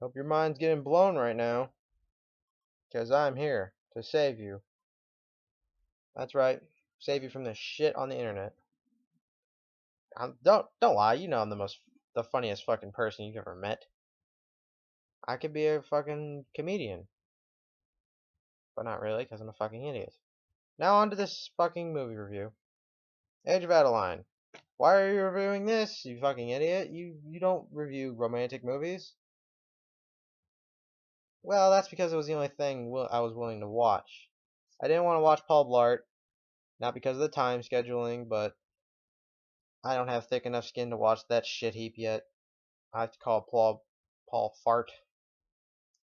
Hope your mind's getting blown right now, because I'm here to save you. That's right, save you from the shit on the internet. Don't lie, you know I'm the funniest fucking person you've ever met. I could be a fucking comedian, but not really, because I'm a fucking idiot. Now on to this fucking movie review. Age of Adaline. Why are you reviewing this, you fucking idiot? You don't review romantic movies? Well, that's because it was the only thing I was willing to watch. I didn't want to watch Paul Blart, not because of the time scheduling, but I don't have thick enough skin to watch that shit heap yet. I have to call Paul Fart.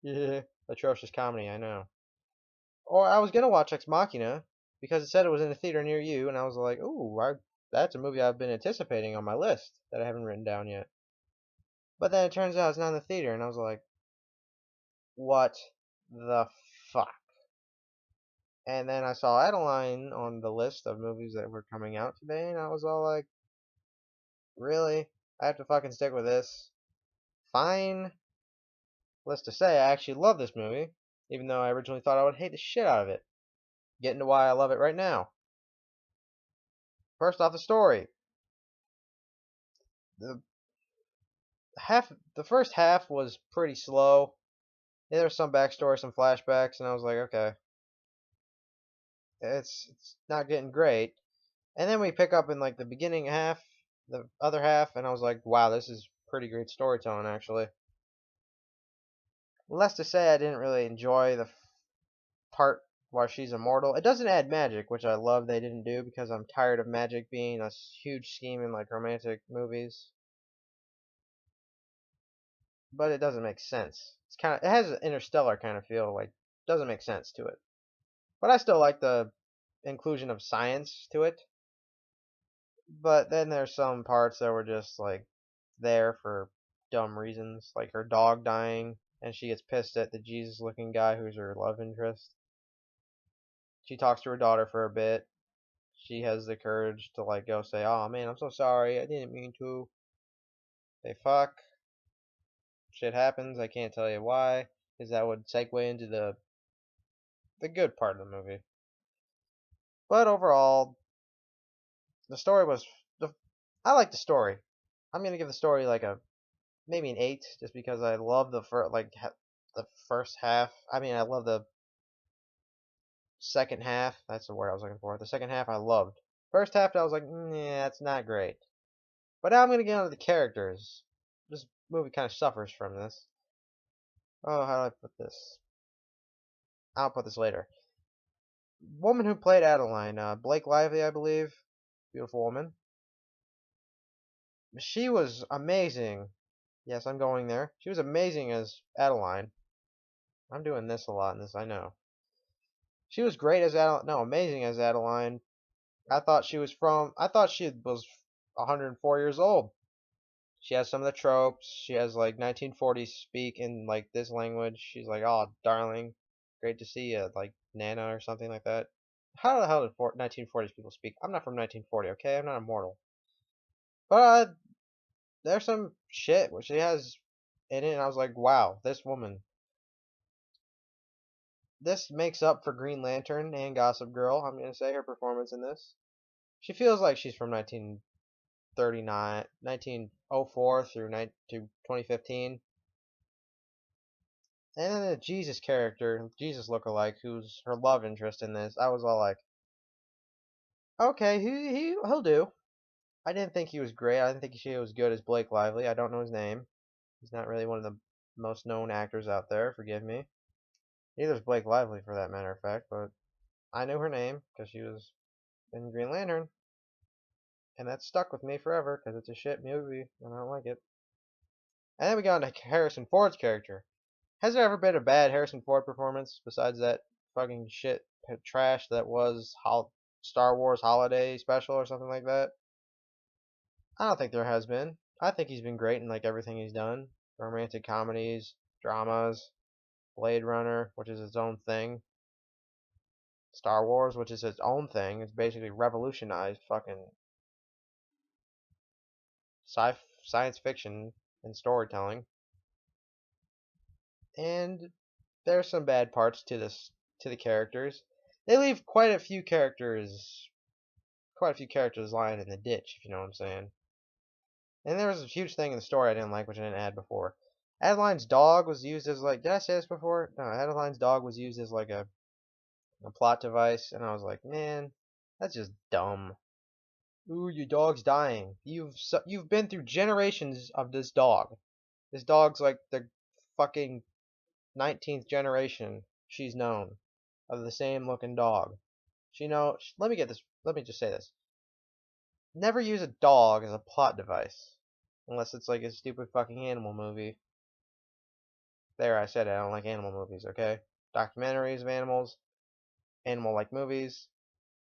Yeah, atrocious comedy, I know. Or I was gonna watch Ex Machina because it said it was in a theater near you, and I was like, ooh, that's a movie I've been anticipating on my list that I haven't written down yet. But then it turns out it's not in the theater, and I was like, what the fuck? And then I saw Adaline on the list of movies that were coming out today, and I was all like, really? I have to fucking stick with this? Fine. Let's to say, I actually love this movie, even though I originally thought I would hate the shit out of it. Getting to why I love it right now. First off, the story. The the first half was pretty slow. There was some backstory, some flashbacks, and I was like, okay, it's not getting great. And then we pick up in like the beginning half, the other half, and I was like, wow, this is pretty great storytelling actually. Less to say, I didn't really enjoy the part where she's immortal. It doesn't add magic, which I love they didn't do because I'm tired of magic being a huge scheme in like romantic movies. But it doesn't make sense. It has an interstellar kind of feel, like doesn't make sense to it. But I still like the inclusion of science to it. But then there's some parts that were just like there for dumb reasons, like her dog dying, and she gets pissed at the Jesus-looking guy who's her love interest. She talks to her daughter for a bit. She has the courage to like go say, "Oh man, I'm so sorry. I didn't mean to." They fuck. Shit happens. I can't tell you why, because that would segue into the good part of the movie. But overall, the story was the I like the story. I'm gonna give the story like a maybe an 8, just because I love the first half. I mean, I love the second half. That's the word I was looking for. The second half I loved. First half I was like, yeah, it's not great. But now I'm gonna get onto the characters. This movie kind of suffers from this. Oh, how do I put this? I'll put this later. Woman who played Adaline, Blake Lively, I believe. Beautiful woman. She was amazing. Yes, I'm going there. She was amazing as Adaline. I'm doing this a lot in this, I know. She was great as Adeline. No, amazing as Adaline. I thought she was 104 years old. She has some of the tropes. She has like 1940s speak in like this language. She's like, "Oh, darling, great to see you," like Nana or something like that. How the hell did 1940s people speak? I'm not from 1940, okay? I'm not immortal. But there's some shit which she has in it, and I was like, wow, this woman. This makes up for Green Lantern and Gossip Girl. I'm gonna say her performance in this. She feels like she's from 1939, 1904 through 2015. And then the Jesus character, Jesus lookalike, who's her love interest in this, I was all like, okay, he'll do. I didn't think he was great. I didn't think he was good as Blake Lively. I don't know his name. He's not really one of the most known actors out there. Forgive me. Neither is Blake Lively, for that matter of fact. But I knew her name because she was in Green Lantern, and that stuck with me forever because it's a shit movie and I don't like it. And then we got into Harrison Ford's character. Has there ever been a bad Harrison Ford performance besides that fucking shit trash that was Star Wars Holiday Special or something like that? I don't think there has been. I think he's been great in like everything he's done. Romantic comedies, dramas, Blade Runner, which is its own thing. Star Wars, which is its own thing. It's basically revolutionized fucking science fiction and storytelling. and there's some bad parts to the characters. They leave quite a few characters lying in the ditch, if you know what I'm saying. And there was a huge thing in the story I didn't like, which I didn't add before. Adeline's dog was used as like, did I say this before? No, Adeline's dog was used as like a plot device, and I was like, man, that's just dumb. Ooh, your dog's dying. You've been through generations of this dog. This dog's like the fucking 19th generation she's known of the same looking dog. Let me just say this. Never use a dog as a plot device. Unless it's like a stupid fucking animal movie. There, I said it, I don't like animal movies, okay? Documentaries of animals, animal-like movies,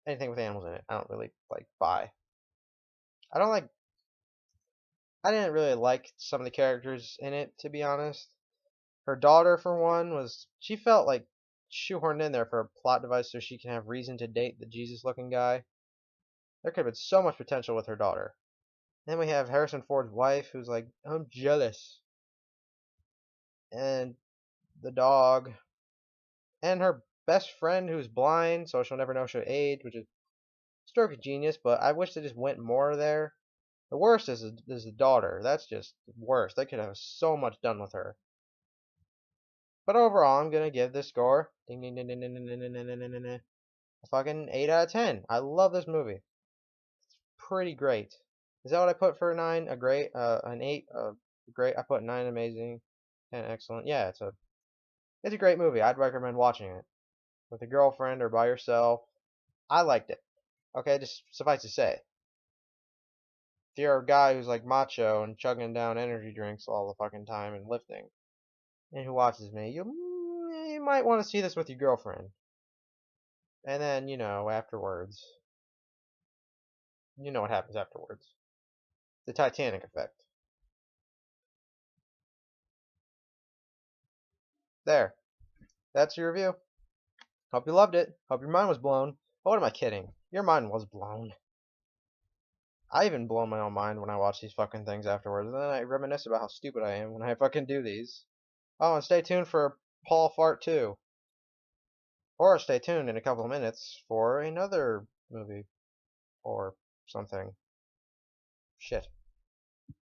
anything with animals in it, I don't really, like, buy. I don't like, I didn't really like some of the characters in it, to be honest. Her daughter, for one, she felt like shoehorned in there for a plot device so she can have reason to date the Jesus-looking guy. There could have been so much potential with her daughter. Then we have Harrison Ford's wife, who's like, I'm jealous. And the dog. And her best friend, who's blind, so she'll never know she'll age, which is a stroke of genius, but I wish they just went more there. The worst is the daughter. That's just worse. They could have so much done with her. But overall, I'm gonna give this score ding ding ding ding ding ding ding ding ding ding ding ding, a fucking 8 out of 10. I love this movie. It's pretty great. Is that what I put for a 9? A great, an 8, great. I put 9 amazing, 10 excellent. Yeah, it's a great movie. I'd recommend watching it with a girlfriend or by yourself. I liked it. Okay, just suffice to say, if you're a guy who's like macho and chugging down energy drinks all the fucking time and lifting, and who watches me, you might want to see this with your girlfriend. And then, afterwards, you know what happens afterwards. The Titanic effect. There. That's your review. Hope you loved it. Hope your mind was blown. But what am I kidding? Your mind was blown. I even blow my own mind when I watch these fucking things afterwards, and then I reminisce about how stupid I am when I fucking do these. Oh, and stay tuned for Paul Fart 2. Or stay tuned in a couple of minutes for another movie or something. Shit.